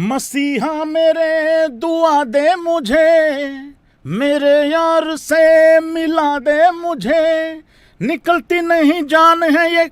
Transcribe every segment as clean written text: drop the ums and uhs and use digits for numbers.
मसीहा मेरे दुआ दे मुझे, मेरे यार से मिला दे मुझे, निकलती नहीं जान है ये।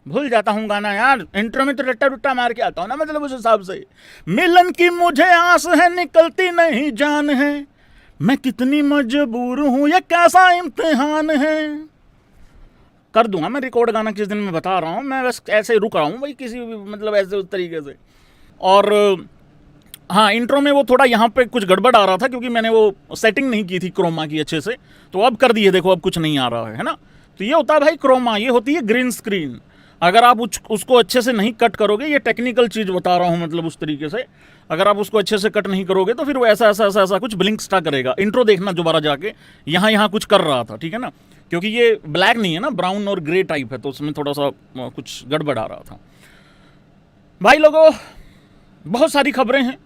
भूल जाता हूँ गाना यार, इंट्रो में तो रट्टा रुट्टा मार के आता हूँ ना, मतलब उस हिसाब से। मिलन की मुझे आस है, निकलती नहीं जान है, मैं कितनी मजबूर हूँ, ये कैसा इम्तिहान है। कर दूंगा मैं रिकॉर्ड गाना किस दिन, मैं बता रहा हूँ, मैं बस ऐसे रुक रहा हूँ भाई, किसी भी मतलब ऐसे उस तरीके से। और हाँ, इंट्रो में वो थोड़ा यहाँ पे कुछ गड़बड़ आ रहा था, क्योंकि मैंने वो सेटिंग नहीं की थी क्रोमा की अच्छे से, तो अब कर दी है, देखो अब कुछ नहीं आ रहा है ना। तो ये होता है भाई क्रोमा, ये होती है ग्रीन स्क्रीन। अगर आप उसको अच्छे से नहीं कट करोगे, ये टेक्निकल चीज़ बता रहा हूँ मतलब उस तरीके से, अगर आप उसको अच्छे से कट नहीं करोगे तो फिर वो ऐसा ऐसा ऐसा ऐसा कुछ ब्लिंक स्टा करेगा। इंट्रो देखना दोबारा जाके, यहाँ यहाँ कुछ कर रहा था, ठीक है ना, क्योंकि ये ब्लैक नहीं है ना, ब्राउन और ग्रे टाइप है, तो उसमें थोड़ा सा कुछ गड़बड़ आ रहा था। भाई लोगों, बहुत सारी खबरें हैं,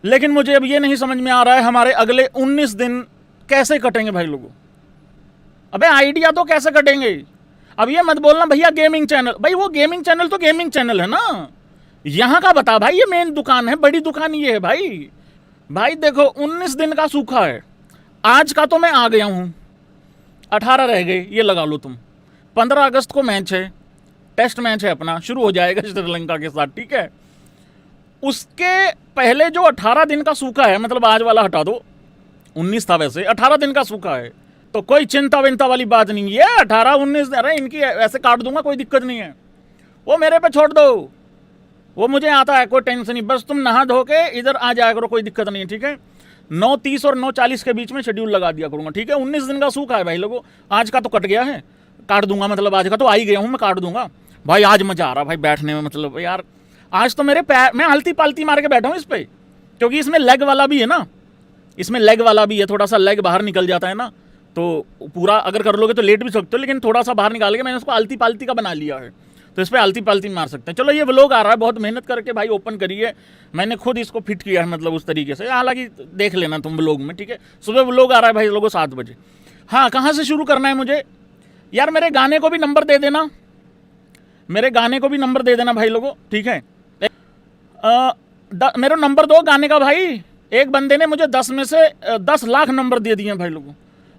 लेकिन मुझे अब ये नहीं समझ में आ रहा है हमारे अगले 19 दिन कैसे कटेंगे भाई लोगों। अबे आइडिया तो कैसे कटेंगे। अब ये मत बोलना भैया गेमिंग चैनल, भाई वो गेमिंग चैनल तो गेमिंग चैनल है ना, यहाँ का बता भाई, ये मेन दुकान है, बड़ी दुकान ये है भाई। भाई देखो 19 दिन का सूखा है, आज का तो मैं आ गया हूँ, 18 रह गए, ये लगा लो तुम। 15 अगस्त को मैच है, टेस्ट मैच है अपना, शुरू हो जाएगा श्रीलंका के साथ, ठीक है। उसके पहले जो 18 दिन का सूखा है, मतलब आज वाला हटा दो, 19 था वैसे, 18 दिन का सूखा है, तो कोई चिंता विंता वाली बात नहीं है। 18-19, अरे इनकी ऐसे काट दूंगा, कोई दिक्कत नहीं है, वो मेरे पे छोड़ दो, वो मुझे आता है, कोई टेंशन नहीं, बस तुम नहा धो के इधर आ जाया करो, कोई दिक्कत नहीं है, ठीक है। 9:30 और 9:40 के बीच में शेड्यूल लगा दिया करूंगा, ठीक है। 19 दिन का सूखा है भाई लोगों, आज का तो कट गया है, काट दूंगा, मतलब आज का तो आ ही गया हूँ, मैं काट दूंगा भाई। आज मजा आ रहा भाई बैठने में, मतलब यार आज तो मेरे पैर, मैं हल्ती पालती मार के बैठा हूँ इस पर, क्योंकि इसमें लेग वाला भी है ना, इसमें लेग वाला भी है, थोड़ा सा लेग बाहर निकल जाता है ना, तो पूरा अगर कर लोगे तो लेट भी सकते हो, लेकिन थोड़ा सा बाहर निकाल के मैंने उसको आलती पालती का बना लिया है, तो इस पर आलती पालती मार सकते हैं। चलो ये व्लॉग आ रहा है, बहुत मेहनत करके भाई ओपन करी है, मैंने खुद इसको फिट किया है, मतलब उस तरीके से, हालांकि देख लेना तुम व्लॉग में, ठीक है। सुबह व्लॉग आ रहा है भाई लोगों 7 बजे। हाँ, कहाँ से शुरू करना है मुझे यार, मेरे गाने को भी नंबर दे देना, मेरे गाने को भी नंबर दे देना भाई लोगों, ठीक है। मेरा नंबर दो गाने का भाई। एक बंदे ने मुझे 10 में से 10 लाख नंबर दे दिए भाई लोगों,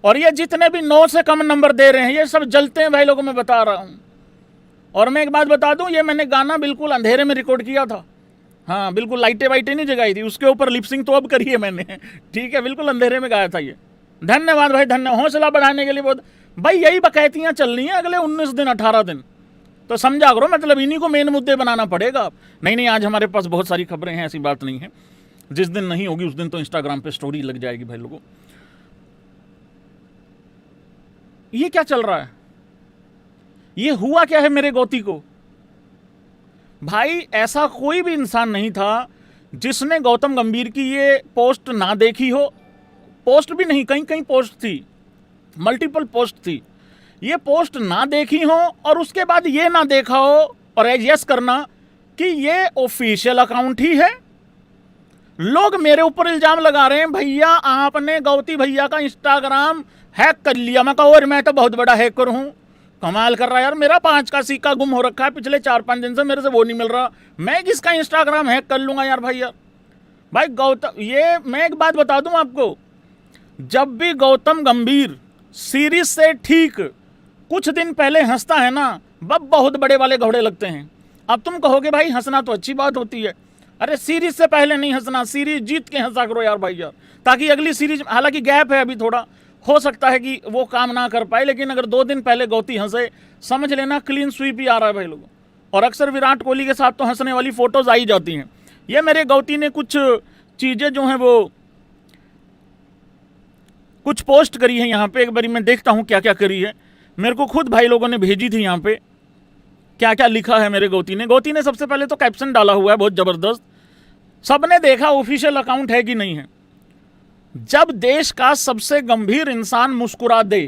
और ये जितने भी 9 से कम नंबर दे रहे हैं ये सब जलते हैं भाई लोगों, मैं बता रहा हूँ। और मैं एक बात बता दूं, ये मैंने गाना बिल्कुल अंधेरे में रिकॉर्ड किया था, हाँ बिल्कुल, लाइटें वाइटें नहीं जगाई थी, उसके ऊपर लिपसिंग तो अब करी है मैंने, ठीक है, बिल्कुल अंधेरे में गाया था ये। धन्यवाद भाई, धन्यवाद, हौसला बढ़ाने के लिए बहुत। भाई यही बकैतियाँ चलनी है अगले 19 दिन 18 दिन, तो समझा करो, मतलब इन्हीं को मेन मुद्दे बनाना पड़ेगा। नहीं, आज हमारे पास बहुत सारी खबरें हैं, ऐसी बात नहीं है, जिस दिन नहीं होगी उस दिन तो इंस्टाग्राम पे स्टोरी लग जाएगी भाई लोगों। ये क्या चल रहा है, ये हुआ क्या है मेरे गौती को। भाई ऐसा कोई भी इंसान नहीं था जिसने गौतम गंभीर की ये पोस्ट ना देखी हो, पोस्ट भी नहीं, कहीं कहीं पोस्ट थी, मल्टीपल पोस्ट थी, ये पोस्ट ना देखी हो और उसके बाद ये ना देखा हो और यस करना कि ये ऑफिशियल अकाउंट ही है। लोग मेरे ऊपर इल्जाम लगा रहे हैं, भैया आपने गौती भैया का इंस्टाग्राम हैक कर लिया। मैं कहा और मैं तो बहुत बड़ा हैकर हूं, कमाल कर रहा है यार, मेरा 5 का सिक्का गुम हो रखा है पिछले 4-5 दिन से, मेरे से वो नहीं मिल रहा, मैं किसका इंस्टाग्राम हैक कर लूंगा यार भैया। भाई गौतम, ये मैं एक बात बता दूं आपको, जब भी गौतम गंभीर सीरीज से ठीक कुछ दिन पहले हंसता है ना, बहुत बड़े वाले घोड़े लगते हैं। अब तुम कहोगे भाई हंसना तो अच्छी बात होती है, अरे सीरीज से पहले नहीं हंसना, सीरीज जीत के हंसा करो यार भाई यार, ताकि अगली सीरीज, हालांकि गैप है अभी थोड़ा, हो सकता है कि वो काम ना कर पाए, लेकिन अगर 2 दिन पहले गौती हंसे, समझ लेना क्लीन स्वीप ही आ रहा है भाई लोगों। और अक्सर विराट कोहली के साथ तो हंसने वाली फोटोज आई जाती हैं। ये मेरे गौती ने कुछ चीज़ें जो हैं वो कुछ पोस्ट करी है यहाँ पे, एक बारी मैं देखता हूँ क्या क्या करी है, मेरे को खुद भाई लोगों ने भेजी थी, यहाँ पे क्या क्या लिखा है मेरे गौती ने। गौती ने सबसे पहले तो कैप्शन डाला हुआ है बहुत ज़बरदस्त, सबने देखा ऑफिशियल अकाउंट है कि नहीं है। जब देश का सबसे गंभीर इंसान मुस्कुरा दे,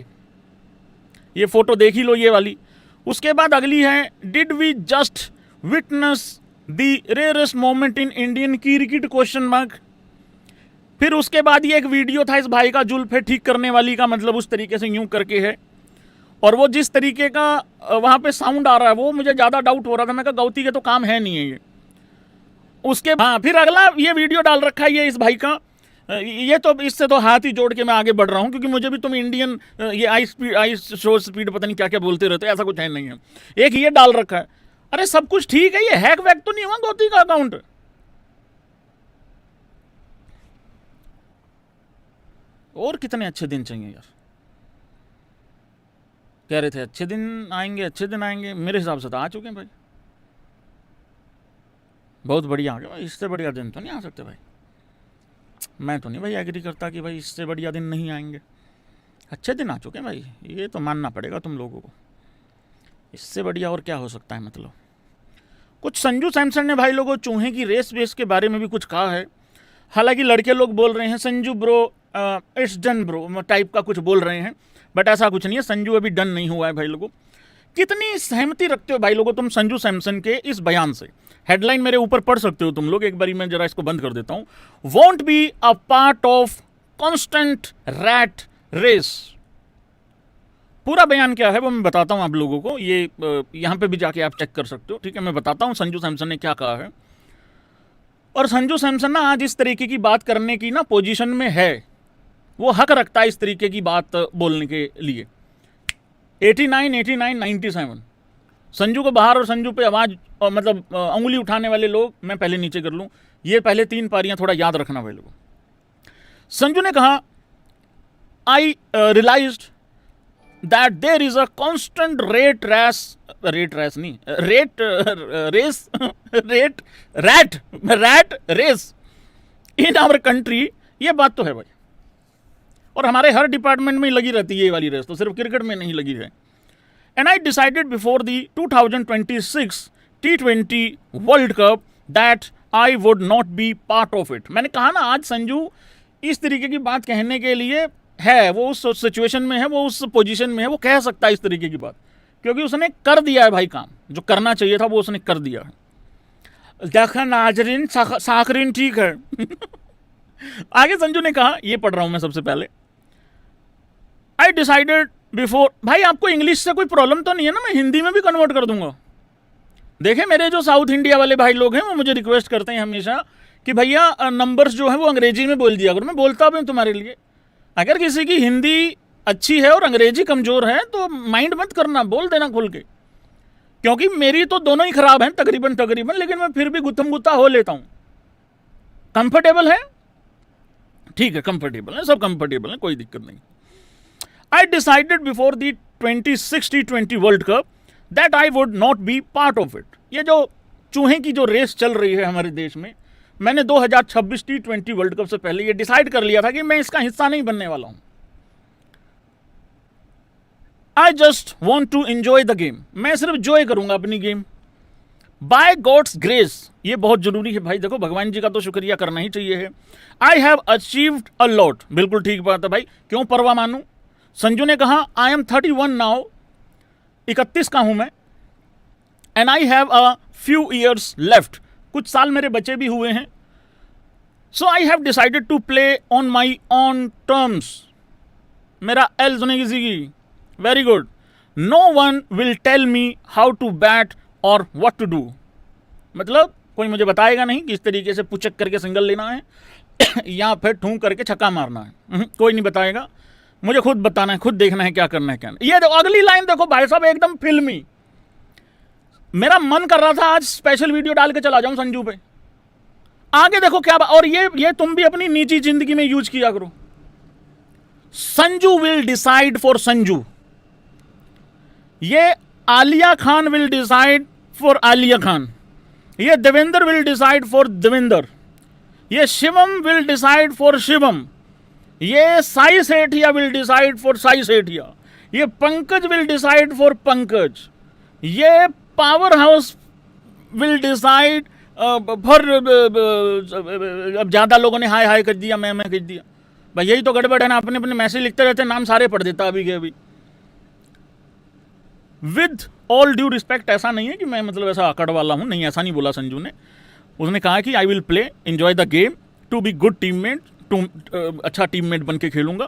ये फोटो देख ही लो ये वाली। उसके बाद अगली है, did we just witness the rarest moment in Indian cricket question mark. फिर उसके बाद ये एक वीडियो था इस भाई का जुल्फे ठीक करने वाली का, मतलब उस तरीके से यूं करके है, और वो जिस तरीके का वहाँ पे साउंड आ रहा है वो मुझे ज़्यादा डाउट हो रहा था, मैं कहा गौती के तो काम है नहीं है ये। उसके हाँ फिर अगला ये वीडियो डाल रखा है ये इस भाई का, ये तो इससे तो हाथ ही जोड़ के मैं आगे बढ़ रहा हूँ, क्योंकि मुझे भी तुम इंडियन ये आई शो स्पीड पता नहीं क्या क्या बोलते रहते, ऐसा कुछ है नहीं है। एक ये डाल रखा है, अरे सब कुछ ठीक है, ये हैक वैक तो नहीं हुआ गौती का अकाउंट। और कितने अच्छे दिन चाहिए यार, कह रहे थे अच्छे दिन आएंगे अच्छे दिन आएंगे, मेरे हिसाब से तो आ चुके हैं भाई, बहुत बढ़िया आ गया भाई, इससे बढ़िया दिन तो नहीं आ सकते भाई। मैं तो नहीं भाई एग्री करता कि भाई इससे बढ़िया दिन नहीं आएंगे, अच्छे दिन आ चुके हैं भाई, ये तो मानना पड़ेगा तुम लोगों को, इससे बढ़िया और क्या हो सकता है। मतलब कुछ संजू सैमसन ने भाई लोगों चूहे की रेस वेस के बारे में भी कुछ कहा है, हालांकि लड़के लोग बोल रहे हैं Sanju bro it's done bro type का कुछ बोल रहे हैं, बट ऐसा कुछ नहीं है, संजू अभी डन नहीं हुआ है भाई लोगों। कितनी सहमति रखते हो भाई लोगों तुम संजू सैमसन के इस बयान से? हेडलाइन मेरे ऊपर पढ़ सकते हो तुम लोग, एक बारी मैं जरा इसको बंद कर देता हूं। Won't be a part of constant rat race. पूरा बयान क्या है वो मैं बताता हूं आप लोगों को, ये यहां पे भी जाके आप चेक कर सकते हो, ठीक है। मैं बताता हूं संजू सैमसन ने क्या कहा है। और संजू सैमसन ना आज इस तरीके की बात करने की ना पोजीशन में है, वो हक रखता है इस तरीके की बात बोलने के लिए। 89, 89, 97 संजू को बाहर और संजू पे आवाज मतलब उंगली उठाने वाले लोग मैं पहले नीचे कर लूं, ये पहले 3 पारियां थोड़ा याद रखना भाई लोगों। संजू ने कहा I realised that there is a constant rat race in our country. ये बात तो है भाई, और हमारे हर डिपार्टमेंट में लगी रहती है ये वाली रेस, तो सिर्फ क्रिकेट में नहीं लगी है। And I decided before the 2026 T20 world cup that I would not be part of it. मैंने कहा ना आज संजू इस तरीके की बात कहने के लिए है, वो उस सिचुएशन में है, वो उस पोजीशन में है, वो कह सकता है इस तरीके की बात, क्योंकि उसने कर दिया है भाई काम जो करना चाहिए था, वो उसने कर दिया है। देखा नाजरीन साकरीन ठीक है। आगे संजू ने कहा, ये पढ़ रहा हूं मैं सबसे पहले, आई डिसाइडेड बिफोर। भाई आपको इंग्लिश से कोई प्रॉब्लम तो नहीं है ना, मैं हिंदी में भी कन्वर्ट कर दूंगा। देखे मेरे जो साउथ इंडिया वाले भाई लोग हैं वो मुझे रिक्वेस्ट करते हैं हमेशा कि भैया नंबर्स जो है वो अंग्रेजी में बोल दिया करो, मैं बोलता भी हूं तुम्हारे लिए। अगर किसी की हिंदी अच्छी है और अंग्रेजी कमजोर है तो माइंड मत करना, बोल देना खुल के, क्योंकि मेरी तो दोनों ही खराब हैं तकरीबन, लेकिन मैं फिर भी गुत्थम गुत्ता हो लेता हूं। कंफर्टेबल है, ठीक है, कंफर्टेबल है, सब कंफर्टेबल है, कोई दिक्कत नहीं। I decided before the 2026 T20 world cup that I would not be part of it। ये जो चूहे की जो रेस चल रही है हमारे देश में, मैंने 2026 T20 वर्ल्ड कप से पहले ये डिसाइड कर लिया था कि मैं इसका हिस्सा नहीं बनने वाला हूं। I just want to enjoy the game। मैं सिर्फ एंजॉय करूंगा अपनी गेम। By God's grace, ये बहुत जरूरी है भाई, देखो भगवान जी का तो शुक्रिया करना ही चाहिए है। I have achieved a lot। बिल्कुल ठीक बात है भाई, क्यों परवाह मानूं। संजू ने कहा आई एम 31 नाउ, 31 का हूं मैं, and I have a few years left, कुछ साल मेरे बचे भी हुए हैं। So I have decided to play on my own terms. मेरा एल सुने किसी की, very good. No one will tell me how to bat और व्हाट टू डू। मतलब कोई मुझे बताएगा नहीं किस तरीके से पुचक करके सिंगल लेना है या फिर ठूंक करके छक्का मारना है, कोई नहीं बताएगा, मुझे खुद बताना है, खुद देखना है क्या करना है क्या नहीं। ये देखो अगली लाइन देखो भाई साहब, एकदम फिल्मी। मेरा मन कर रहा था आज स्पेशल वीडियो डाल के चला जाऊं संजू पे। आगे देखो क्या, और ये तुम भी अपनी निजी जिंदगी में यूज किया करो। Sanju will decide for Sanju, ये Aaliya Khan will decide for Aaliya Khan, ये Devendra will decide for Devendra, ये Shivam will decide for Shivam, ये Sai Sethia will decide for Sai Sethia, ये Pankaj will decide for Pankaj, ये powerhouse will decide for. अब ज्यादा लोगों ने हाय हाय कर दिया, मैं कर दिया भाई, यही तो गड़बड़ है ना, अपने अपने मैसेज लिखते रहते हैं, नाम सारे पढ़ देता अभी के अभी। विद ऑल ड्यू रिस्पेक्ट, ऐसा नहीं है कि मैं मतलब ऐसा अकड़ वाला हूं, नहीं, ऐसा नहीं बोला संजू ने। उसने कहा कि I will play, enjoy the game, to be good teammate, अच्छा टीममेट बन के खेलूंगा,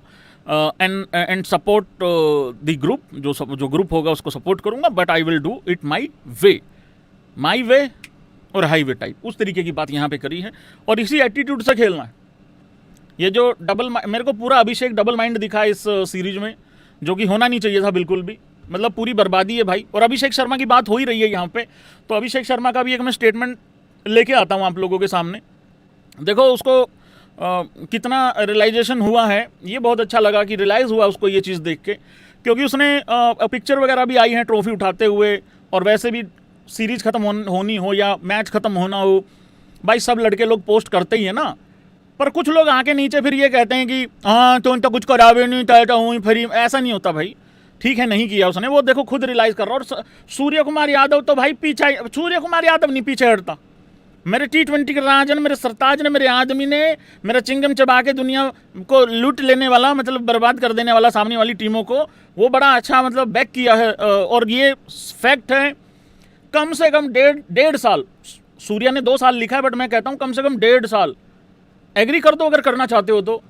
एंड सपोर्ट द ग्रुप, जो ग्रुप होगा उसको सपोर्ट करूंगा, but I will do it my way. और हाईवे टाइप, उस तरीके की बात यहाँ पे करी है और इसी एटीट्यूड से खेलना है। ये जो मेरे को पूरा अभिषेक डबल माइंड दिखा इस सीरीज में, जो कि होना नहीं चाहिए था बिल्कुल भी, मतलब पूरी बर्बादी है भाई। और अभिषेक शर्मा की बात हो ही रही है यहाँ पे, तो अभिषेक शर्मा का भी एक मैं स्टेटमेंट लेके आता हूँ आप लोगों के सामने। देखो उसको कितना रियलाइजेशन हुआ है, ये बहुत अच्छा लगा कि रियलाइज़ हुआ उसको ये चीज़ देख के, क्योंकि उसने पिक्चर वगैरह भी आई हैं ट्रॉफी उठाते हुए, और वैसे भी सीरीज़ ख़त्म होनी हो या मैच ख़त्म होना हो, भाई सब लड़के लोग पोस्ट करते ही है ना। पर कुछ लोग आके नीचे फिर ये कहते हैं कि हाँ तो कुछ करावे नहीं टाइटा हूँ फिर, ऐसा नहीं होता भाई। ठीक है नहीं किया उसने, वो देखो खुद रियलाइज़ कर रहा। और सूर्य कुमार यादव तो भाई पीछे, सूर्य कुमार यादव नहीं पीछे हटता। मेरे T20 के राजन, मेरे सरताज ने, मेरे आदमी ने, मेरा चिंगम चबा के दुनिया को लूट लेने वाला, मतलब बर्बाद कर देने वाला सामने वाली टीमों को, वो बड़ा अच्छा मतलब बैक किया है। और ये फैक्ट है, कम से कम डेढ़ साल, सूर्या ने 2 साल लिखा है बट मैं कहता हूँ कम से कम 1.5 साल, एग्री कर दो अगर करना चाहते हो तो।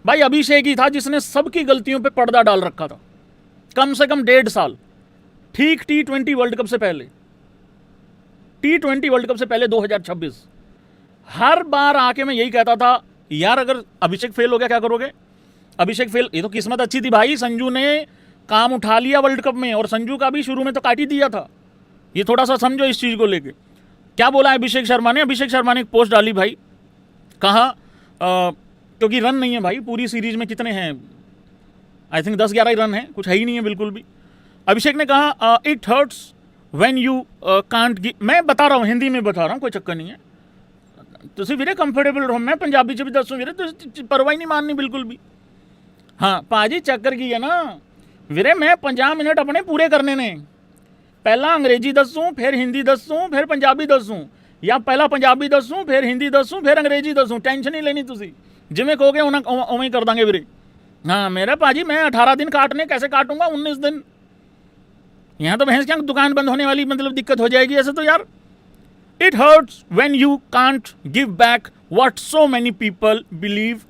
भाई अभिषेक ही था जिसने सबकी गलतियों पे पर्दा डाल रखा था, कम से कम 1.5 साल, ठीक T20 वर्ल्ड कप से पहले, T20 वर्ल्ड कप से पहले 2026। हर बार आके मैं यही कहता था यार अगर अभिषेक फेल हो गया क्या करोगे? अभिषेक फेल, ये तो किस्मत अच्छी थी भाई, संजू ने काम उठा लिया वर्ल्ड कप में, और संजू का भी शुरू में तो काट ही दिया था। ये थोड़ा सा समझो इस चीज़ को लेके। क्या बोला है अभिषेक शर्मा ने? अभिषेक शर्मा ने एक पोस्ट डाली भाई, कहा क्योंकि रन नहीं है भाई पूरी सीरीज में, कितने हैं आई थिंक 10-11 ही रन है, कुछ है ही नहीं है बिल्कुल भी। अभिषेक ने कहा it hurts when you can't give, मैं बता रहा हूँ हिंदी में बता रहा हूँ, कोई चक्कर नहीं है, तुम वीरे कंफर्टेबल रहो, मैं पंजाबी च भी दसूँ वीरे, परवाह ही नहीं माननी बिल्कुल भी। हाँ पाजी चक्कर की है ना वीरे, मैं 50 मिनट अपने पूरे करने ने, पहला अंग्रेजी दसूँ फिर हिंदी दसूँ फिर पंजाबी दसूँ, या पहला पंजाबी दसूँ फिर हिंदी दसूँ फिर अंग्रेजी दसूँ, टेंशन नहीं लेनी तुसी, जिमें कहोगे उवें ही कर देंगे वीरे। हाँ मेरा पाजी मैं 18 दिन काटने कैसे काटूंगा 19 दिन, यहाँ तो भैंस क्या दुकान बंद होने वाली मतलब दिक्कत हो जाएगी ऐसे तो यार। It hurts when you can't give back what so many people believe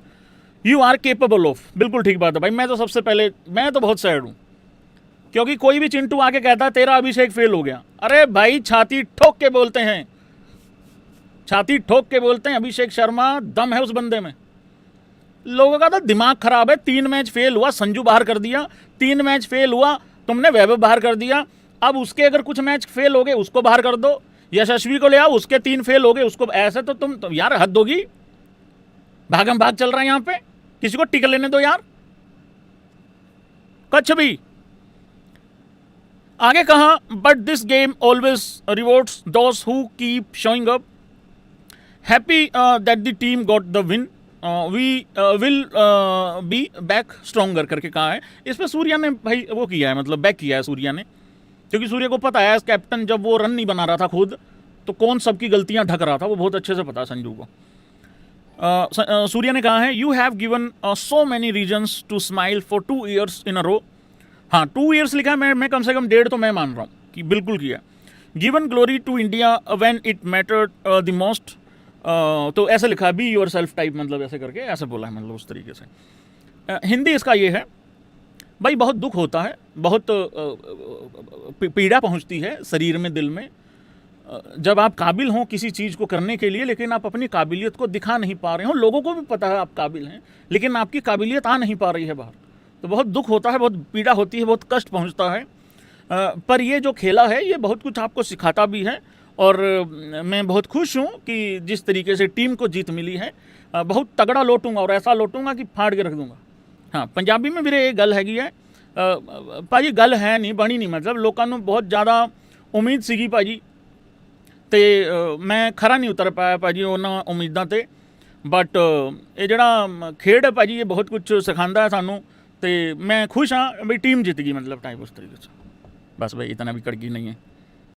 you are capable of. बिल्कुल ठीक बात है भाई, मैं तो सबसे पहले मैं तो बहुत सैड हूँ, क्योंकि कोई भी चिंटू आके कहता है तेरा अभिषेक फेल हो गया, अरे भाई छाती ठोक के बोलते हैं, छाती ठोक के बोलते हैं अभिषेक शर्मा, दम है उस बंदे में। लोगों का तो दिमाग खराब है, 3 मैच फेल हुआ, संजू बाहर कर दिया, 3 मैच फेल हुआ, तुमने वैभव बाहर कर दिया, अब उसके अगर कुछ मैच फेल हो गए उसको बाहर कर दो, यशस्वी को ले आओ उसके 3 फेल हो गए उसको, ऐसे तो तुम तो यार हद होगी, भागम भाग चल रहा है यहाँ पे, किसी को टिक लेने दो यार। कुछ भी आगे कहा, but this game always rewards those who keep showing up, happy that the team got the win, we will be back stronger करके कहा है। इस पर सूर्या ने भाई वो किया है, मतलब बैक किया है सूर्या ने, क्योंकि सूर्य को पता है कैप्टन जब वो रन नहीं बना रहा था खुद तो कौन सबकी गलतियां ढक रहा था, वो बहुत अच्छे से पता है संजू को। सूर्या ने कहा है you have given so many reasons to smile for 2 years in a row. हाँ 2 years लिखा है, मैं कम से कम 1.5 तो मैं मान रहा हूँ कि बिल्कुल किया। Given glory to India when it mattered the most, तो ऐसे लिखा है बी योर सेल्फ टाइप, मतलब ऐसे करके ऐसे बोला है, मतलब उस तरीके से। हिंदी इसका ये है भाई, बहुत दुख होता है, बहुत पीड़ा पहुंचती है शरीर में, दिल में, जब आप काबिल हों किसी चीज़ को करने के लिए लेकिन आप अपनी काबिलियत को दिखा नहीं पा रहे हो, लोगों को भी पता है आप काबिल हैं लेकिन आपकी काबिलियत आ नहीं पा रही है बाहर, तो बहुत दुख होता है, बहुत पीड़ा होती है, बहुत कष्ट पहुंचता है। पर ये जो खेला है ये बहुत कुछ आपको सिखाता भी है, और मैं बहुत खुश हूँ कि जिस तरीके से टीम को जीत मिली है, बहुत तगड़ा लौटूंगा और ऐसा लौटूंगा कि फाड़ के रख दूंगा। हाँ पंजाबी में मेरे ये गल हैगी है भाजी, गल है नहीं बनी नहीं, मतलब लोगों ਨੂੰ बहुत ज़्यादा उम्मीद ਸੀਗੀ ਭਾਜੀ, ਤੇ मैं खरा नहीं उतर पाया ਭਾਜੀ ਉਹਨਾਂ ਉਮੀਦਾਂ ਤੇ, बट ये ਜਿਹੜਾ खेड है ਭਾਜੀ ये बहुत कुछ सिखाता है सानू, ਤੇ मैं खुश हाँ भाई टीम जीत गई, मतलब टाइप उस तरीके से। बस भाई इतना भी कड़की नहीं है।